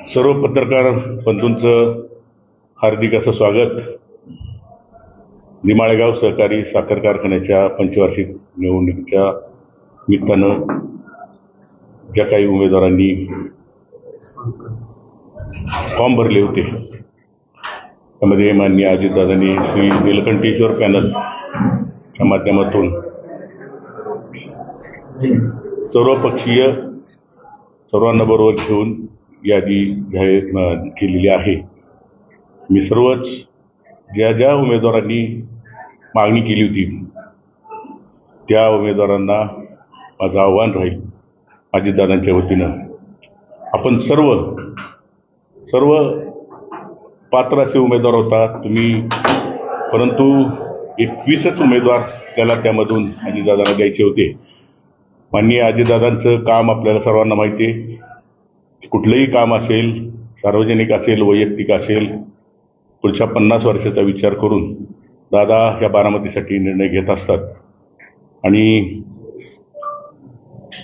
सर्व पत्रकार बंधूंचं हार्दिक असं स्वागत. निमाळेगाव सहकारी साखर कारखान्याच्या पंचवार्षिक निवडणुकीच्या निमित्तानं ज्या काही उमेदवारांनी फॉर्म भरले होते त्यामध्ये माननीय अजितदादांनी श्री नीलकंठेश्वर पॅनलच्या माध्यमातून सर्वपक्षीय सर्वांना बरोबर घेऊन यादी जाहीर केलेली आहे. मी सर्वच ज्या ज्या उमेदवारांनी मागणी केली होती त्या उमेदवारांना माझं आव्हान राहील अजितदादांच्या वतीनं, आपण सर्व पात्र असे उमेदवार होता तुम्ही, परंतु 21च उमेदवार त्यामधून अजितदादांना द्यायचे होते. माननीय अजितदादांचं काम आपल्याला सर्वांना माहिती आहे. कुठलंही काम असेल, सार्वजनिक असेल, वैयक्तिक असेल, पुढच्या 50 वर्षाचा विचार करून दादा ह्या बारामतीसाठी निर्णय घेत असतात. आणि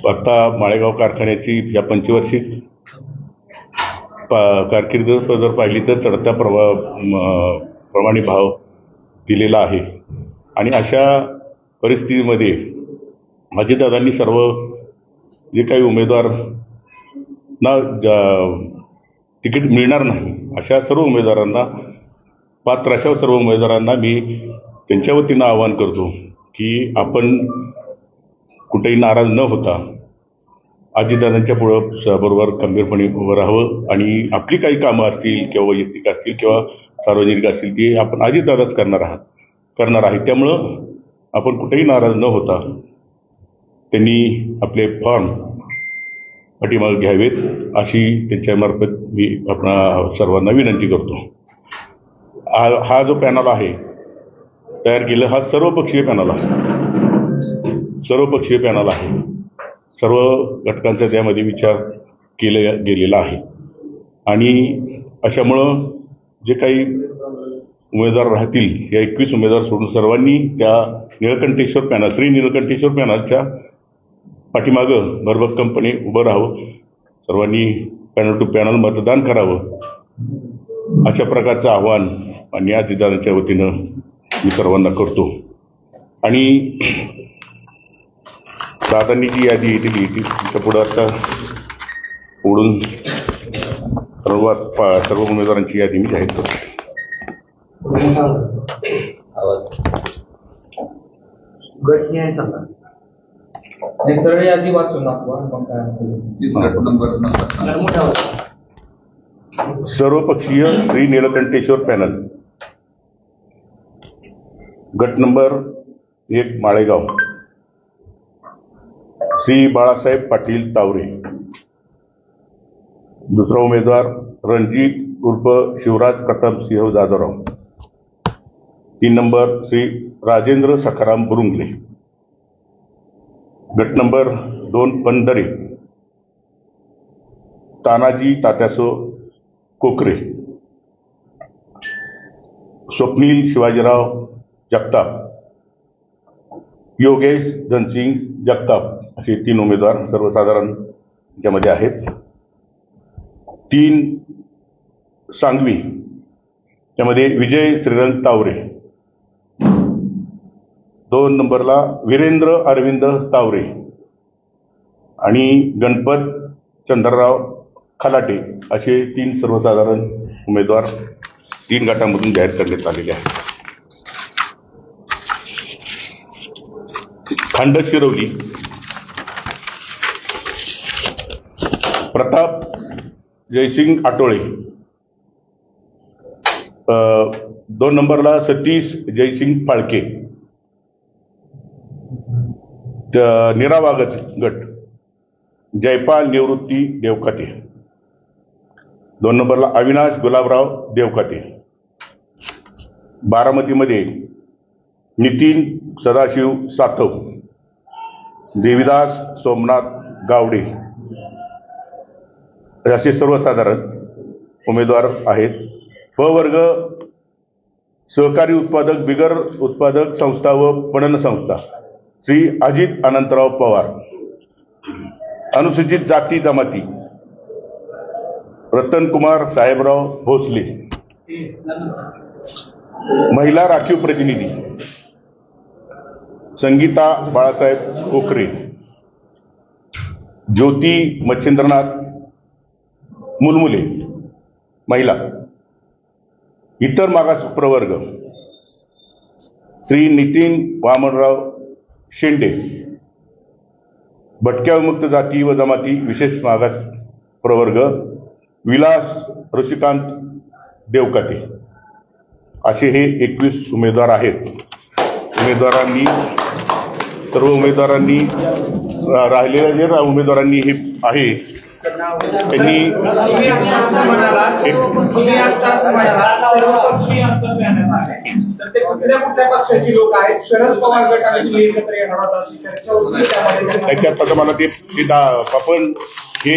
आता माळेगाव कारखान्याची या पंचवार्षिक कारकीर्द जर पाहिली तर चढत्या प्रमाणे भाव दिलेला आहे. आणि अशा परिस्थितीमध्ये अजितदादांनी सर्व जे काही उमेदवार ना तिकीट मिळणार नाही अशा सर्व उमेदवारांना, पात्र अशा सर्व उमेदवारांना मी त्यांच्या वतीनं आवाहन करतो की आपण कुठेही नाराज न होता अजितदादांच्या पुढं बरोबर खंबीरपणे उभं राहावं आणि आपली काही कामं असतील किंवा वैयक्तिक असतील किंवा सार्वजनिक असतील ती आपण अजितदादाच करणार आहे. त्यामुळं आपण कुठेही नाराज न होता त्यांनी आपले फॉर्म पाठीमागे घ्यावेत अशी त्यांच्यामार्फत मी आपणा सर्वांना विनंती करतो. हा जो पॅनल आहे तयार केलं, हा सर्वपक्षीय पॅनल आहे. सर्व घटकांचा त्यामध्ये विचार केला गेलेला आहे. आणि अशामुळं जे काही उमेदवार राहतील या 21 उमेदवार सोडून सर्वांनी त्या नीलकंठेश्वर पॅनल, श्री नीलकंठेश्वर पॅनलच्या पाठीमागं भरभक्कमपणे उभं राहावं. सर्वांनी पॅनल टू पॅनल मतदान करावं अशा प्रकारचं आव्हान माननीय अजितदादांच्या वतीनं मी सर्वांना करतो. आणि दादांनी जी यादी दिली ती तुमच्या पुढं आता ओढून सर्व उमेदवारांची यादी मी जाहीर करतो. सरळ यादी वाचून दाखवा काय असेल. सर्वपक्षीय श्री नीलकंठेश्वर पॅनल, गट नंबर 1 माळेगाव, श्री बाळासाहेब पाटील तावरे. दुसरा उमेदवार रणजित उर्फ शिवराज प्रतापसिंह जाधवराव. 3 नंबर श्री राजेंद्र सखाराम बुरुंगले. गट नंबर 2 पंधरे तानाजी तात्यासो कोकरे. स्वप्नील शिवाजीराव जगताप, योगेश धनसिंग जगताप असे 3 उमेदवार सर्वसाधारण त्यामध्ये आहेत. 3 सांगवी, त्यामध्ये विजय श्रीरंग तावरे. 2 नंबरला वीरेंद्र अरविंद तावरे आणि गणपत चंद्रराव खलाटे असे 3 सर्वसाधारण उमेदवार 3 गटांमधून जाहीर करण्यात आलेले आहेत. खंड शिरवली, प्रताप जयसिंग आटोळे. 2 नंबरला सतीश जयसिंग फाळके. निरावागत गट जयपाल निवृत्ती देवकाते. 2 नंबरला अविनाश गुलाबराव देवकाते. बारामतीमध्ये नितीन सदाशिव सातव, देविदास सोमनाथ गावडे असे सर्वसाधारण उमेदवार आहेत. प वर्ग सहकारी उत्पादक, बिगर उत्पादक संस्था व पणन संस्था श्री अजित अनंतराव पवार. अनुसूचित जाती जमाती रतनकुमार साहेबराव भोसले. महिला राखीव प्रतिनिधी संगीता बाळासाहेब कोकरे, ज्योती मच्छिंद्रनाथ मुलमुले महिला. इतर मागास प्रवर्ग श्री नितीन वामनराव शेंडे, भटक्या विमुक्त जाती व जमाती विशेष मागास प्रवर्ग विलास ऋषिकांत देवकाते. असे हे 21 उमेदवार आहेत. सर्व उमेदवारांनी राहिलेल्या जे उमेदवारांनी हे आहे त्यांनी तर ते कुठल्या कुठल्या पक्षाची लोक आहेत? शरद पवार गटाची एकत्र येणार होता चर्चा होती त्याच्यात आता मला ते आपण हे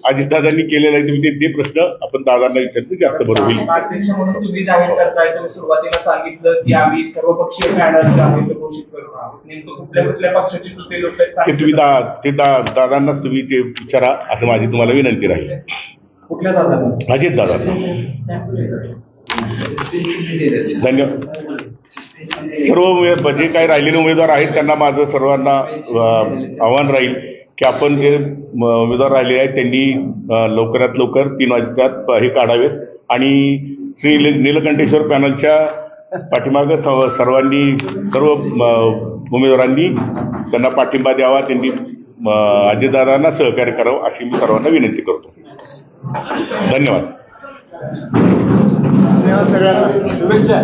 अजितदादांनी केलेलं आहे. तुम्ही ते प्रश्न आपण दादांना विचारतो जास्त बरोबर होईल. अध्यक्ष म्हणून तुम्ही जाहीर करताय. तुम्ही सुरुवातीला सांगितलं की आम्ही सर्वपक्षीय पॅनल आहे तो घोषित करून आहोत. नेमकं कुठल्या कुठल्या पक्षाची तुटे लोक ते तुम्ही दादांनाच तुम्ही ते विचारा असं माझी तुम्हाला विनंती राहील. कुठल्या दादांना? अजितदादांना. धन्यवाद. सर्व जे काही राहिलेले उमेदवार आहेत त्यांना माझं सर्वांना आव्हान राहील की आपण जे उमेदवार राहिले आहेत त्यांनी लवकरात लवकर 3 वाजता हे काढावेत आणि श्री नीलकंठेश्वर पॅनलच्या पाठीमागं सर्व उमेदवारांनी त्यांना पाठिंबा द्यावा. त्यांनी अजितदादांना सहकार्य करावं अशी मी सर्वांना विनंती करतो. धन्यवाद. सगळ्यांना शुभेच्छा.